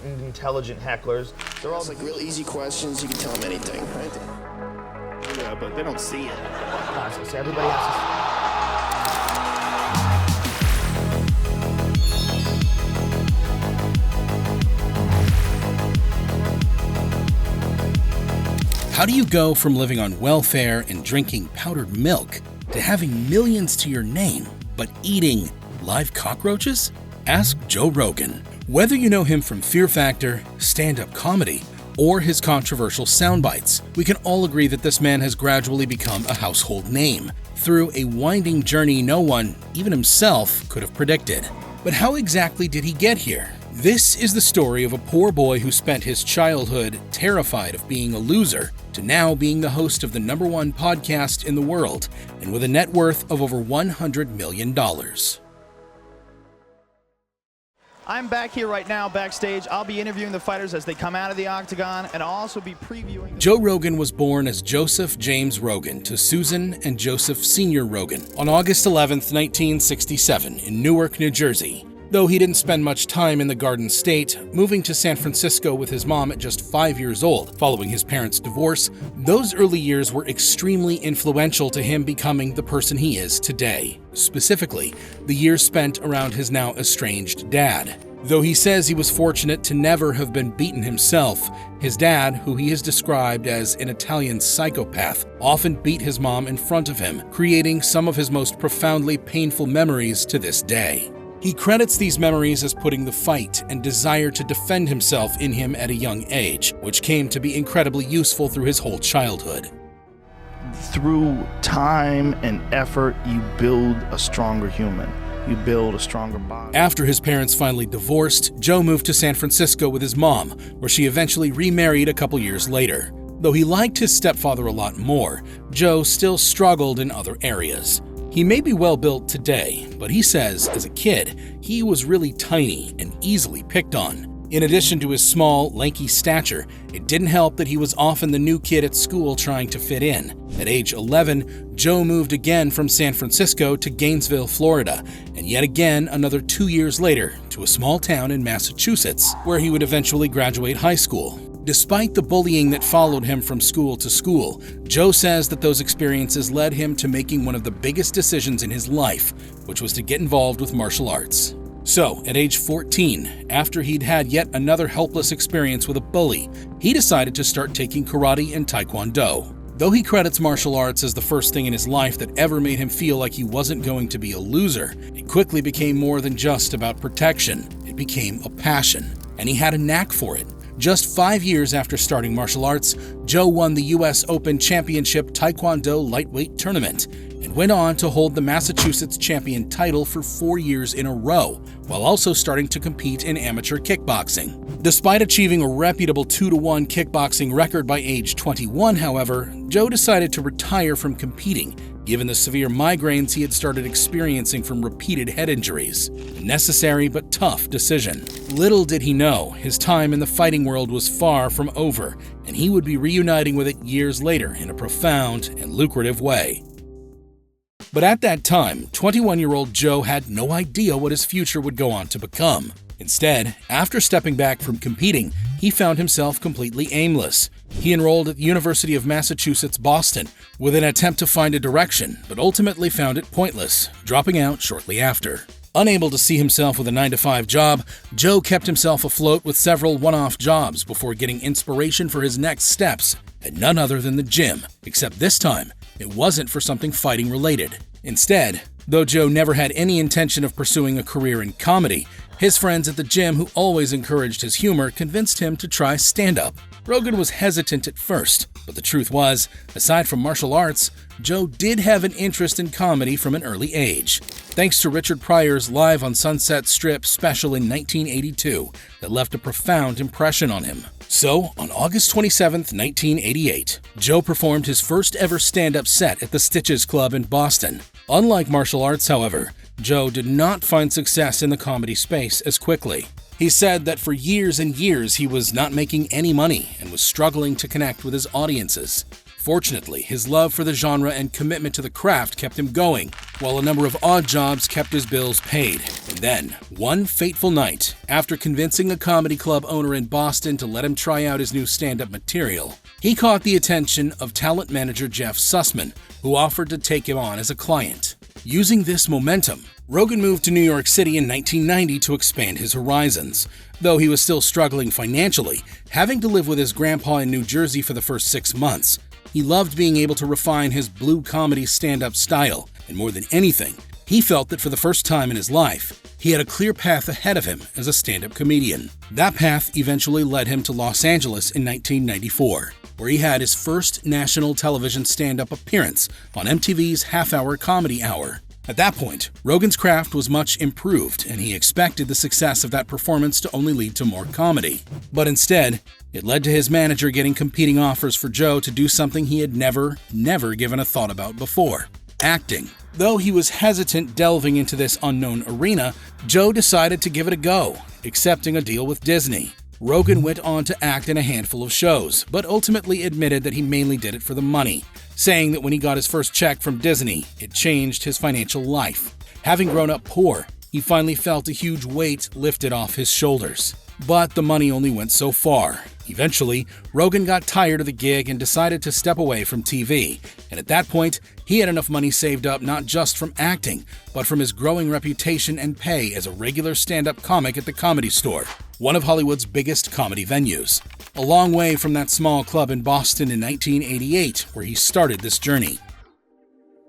and intelligent hecklers. They're all It's like real easy questions. You can tell them anything, right? Yeah, but they don't see it. so everybody has How do you go from living on welfare and drinking powdered milk to having millions to your name, but eating live cockroaches? Ask Joe Rogan. Whether you know him from Fear Factor, stand-up comedy, or his controversial soundbites, we can all agree that this man has gradually become a household name through a winding journey no one, even himself, could have predicted. But how exactly did he get here? This is the story of a poor boy who spent his childhood terrified of being a loser to now being the host of the #1 podcast in the world and with a net worth of over $100 million. I'm back here right now backstage. I'll be interviewing the fighters as they come out of the octagon, and I'll also be previewing... Joe Rogan was born as Joseph James Rogan to Susan and Joseph Sr. Rogan on August 11, 1967 in Newark, New Jersey. Though he didn't spend much time in the Garden State, moving to San Francisco with his mom at just 5 years old following his parents' divorce, those early years were extremely influential to him becoming the person he is today. Specifically, the years spent around his now estranged dad. Though he says he was fortunate to never have been beaten himself, his dad, who he has described as an Italian psychopath, often beat his mom in front of him, creating some of his most profoundly painful memories to this day. He credits these memories as putting the fight and desire to defend himself in him at a young age, which came to be incredibly useful through his whole childhood. Through time and effort, you build a stronger human. You build a stronger body. After his parents finally divorced, Joe moved to San Francisco with his mom, where she eventually remarried a couple years later. Though he liked his stepfather a lot more, Joe still struggled in other areas. He may be well built today, but he says, as a kid, he was really tiny and easily picked on. In addition to his small, lanky stature, it didn't help that he was often the new kid at school trying to fit in. At age 11, Joe moved again from San Francisco to Gainesville, Florida, and yet again another 2 years later to a small town in Massachusetts, where he would eventually graduate high school. Despite the bullying that followed him from school to school, Joe says that those experiences led him to making one of the biggest decisions in his life, which was to get involved with martial arts. So, at age 14, after he'd had yet another helpless experience with a bully, he decided to start taking karate and taekwondo. Though he credits martial arts as the first thing in his life that ever made him feel like he wasn't going to be a loser, it quickly became more than just about protection. It became a passion, and he had a knack for it. Just 5 years after starting martial arts, Joe won the U.S. Open Championship Taekwondo lightweight tournament and went on to hold the Massachusetts champion title for 4 years in a row, while also starting to compete in amateur kickboxing. Despite achieving a reputable 2-1 kickboxing record by age 21, however, Joe decided to retire from competing, given the severe migraines he had started experiencing from repeated head injuries. A necessary but tough decision. Little did he know, his time in the fighting world was far from over, and he would be reuniting with it years later in a profound and lucrative way. But at that time, 21-year-old Joe had no idea what his future would go on to become. Instead, after stepping back from competing, he found himself completely aimless. He enrolled at the University of Massachusetts, Boston, with an attempt to find a direction, but ultimately found it pointless, dropping out shortly after. Unable to see himself with a 9-to-5 job, Joe kept himself afloat with several one-off jobs before getting inspiration for his next steps at none other than the gym, except this time, it wasn't for something fighting related. Instead, though Joe never had any intention of pursuing a career in comedy, his friends at the gym who always encouraged his humor convinced him to try stand-up. Rogan was hesitant at first, but the truth was, aside from martial arts, Joe did have an interest in comedy from an early age, thanks to Richard Pryor's Live on Sunset Strip special in 1982 that left a profound impression on him. So, on August 27, 1988, Joe performed his first ever stand-up set at the Stitches Club in Boston. Unlike martial arts, however, Joe did not find success in the comedy space as quickly. He said that for years and years he was not making any money and was struggling to connect with his audiences. Fortunately, his love for the genre and commitment to the craft kept him going, while a number of odd jobs kept his bills paid. And then, one fateful night, after convincing a comedy club owner in Boston to let him try out his new stand-up material, he caught the attention of talent manager Jeff Sussman, who offered to take him on as a client. Using this momentum, Rogan moved to New York City in 1990 to expand his horizons. Though he was still struggling financially, having to live with his grandpa in New Jersey for the first 6 months, he loved being able to refine his blue comedy stand-up style, and more than anything, he felt that for the first time in his life, he had a clear path ahead of him as a stand-up comedian. That path eventually led him to Los Angeles in 1994, where he had his first national television stand-up appearance on MTV's Half-Hour Comedy Hour. At that point, Rogan's craft was much improved, and he expected the success of that performance to only lead to more comedy. But instead, it led to his manager getting competing offers for Joe to do something he had never given a thought about before: acting. Though he was hesitant delving into this unknown arena, Joe decided to give it a go, accepting a deal with Disney. Rogan went on to act in a handful of shows, but ultimately admitted that he mainly did it for the money, saying that when he got his first check from Disney, it changed his financial life. Having grown up poor, he finally felt a huge weight lifted off his shoulders. But the money only went so far. Eventually, Rogan got tired of the gig and decided to step away from TV. And at that point, he had enough money saved up not just from acting, but from his growing reputation and pay as a regular stand-up comic at the Comedy Store, one of Hollywood's biggest comedy venues. A long way from that small club in Boston in 1988, where he started this journey.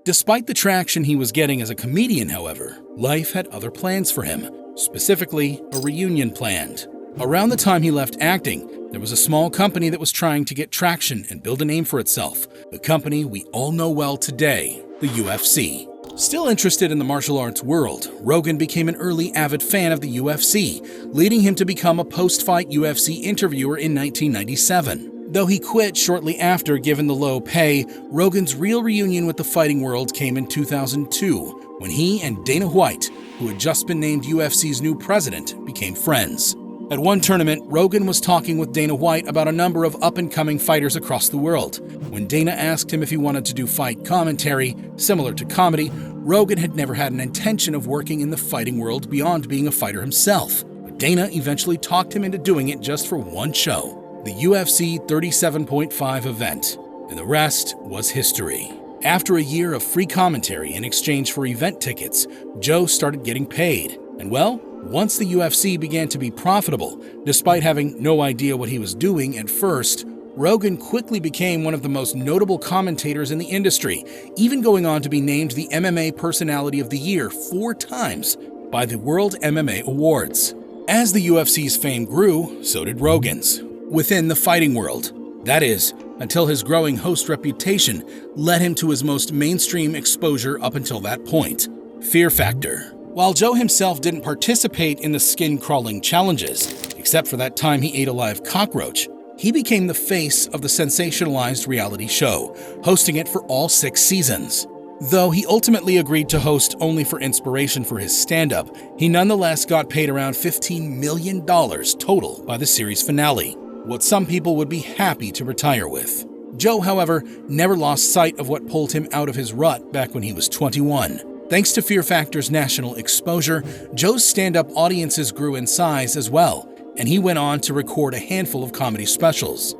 Despite the traction he was getting as a comedian, however, life had other plans for him, specifically a reunion planned. Around the time he left acting, there was a small company that was trying to get traction and build a name for itself, the company we all know well today, the UFC. Still interested in the martial arts world, Rogan became an early avid fan of the UFC, leading him to become a post-fight UFC interviewer in 1997. Though he quit shortly after given the low pay, Rogan's real reunion with the fighting world came in 2002, when he and Dana White, who had just been named UFC's new president, became friends. At one tournament, Rogan was talking with Dana White about a number of up-and-coming fighters across the world. When Dana asked him if he wanted to do fight commentary, similar to comedy, Rogan had never had an intention of working in the fighting world beyond being a fighter himself. But Dana eventually talked him into doing it just for one show, the UFC 37.5 event, and the rest was history. After a year of free commentary in exchange for event tickets, Joe started getting paid. And well, once the UFC began to be profitable, despite having no idea what he was doing at first, Rogan quickly became one of the most notable commentators in the industry, even going on to be named the MMA Personality of the Year 4 times by the World MMA Awards. As the UFC's fame grew, so did Rogan's, within the fighting world. That is, until his growing host reputation led him to his most mainstream exposure up until that point: Fear Factor. While Joe himself didn't participate in the skin-crawling challenges, except for that time he ate a live cockroach, he became the face of the sensationalized reality show, hosting it for all 6 seasons. Though he ultimately agreed to host only for inspiration for his stand-up, he nonetheless got paid around $15 million total by the series finale, what some people would be happy to retire with. Joe, however, never lost sight of what pulled him out of his rut back when he was 21. Thanks to Fear Factor's national exposure, Joe's stand-up audiences grew in size as well, and he went on to record a handful of comedy specials.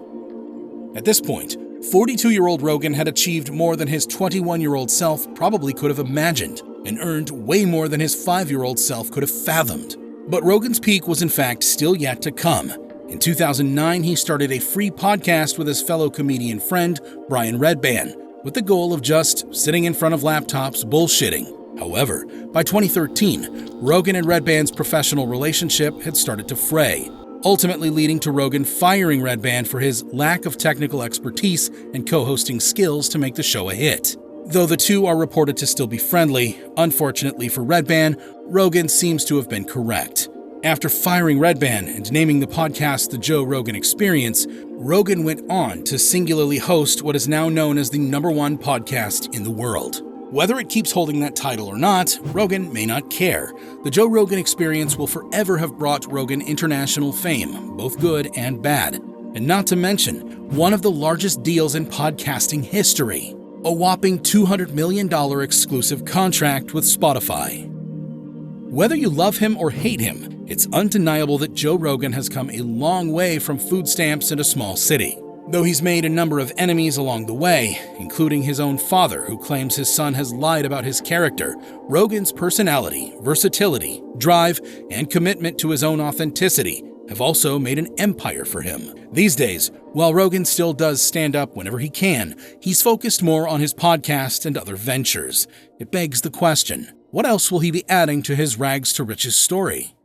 At this point, 42-year-old Rogan had achieved more than his 21-year-old self probably could have imagined, and earned way more than his 5-year-old self could have fathomed. But Rogan's peak was in fact still yet to come. In 2009, he started a free podcast with his fellow comedian friend, Brian Redban, with the goal of just sitting in front of laptops bullshitting. However, by 2013, Rogan and Redban's professional relationship had started to fray, ultimately leading to Rogan firing Redban for his lack of technical expertise and co-hosting skills to make the show a hit. Though the two are reported to still be friendly, unfortunately for Redban, Rogan seems to have been correct. After firing Redban and naming the podcast The Joe Rogan Experience, Rogan went on to singularly host what is now known as the #1 podcast in the world. Whether it keeps holding that title or not, Rogan may not care. The Joe Rogan Experience will forever have brought Rogan international fame, both good and bad. And not to mention, one of the largest deals in podcasting history, a whopping $200 million exclusive contract with Spotify. Whether you love him or hate him, it's undeniable that Joe Rogan has come a long way from food stamps in a small city. Though he's made a number of enemies along the way, including his own father who claims his son has lied about his character, Rogan's personality, versatility, drive, and commitment to his own authenticity have also made an empire for him. These days, while Rogan still does stand up whenever he can, he's focused more on his podcast and other ventures. It begs the question, what else will he be adding to his rags to riches story?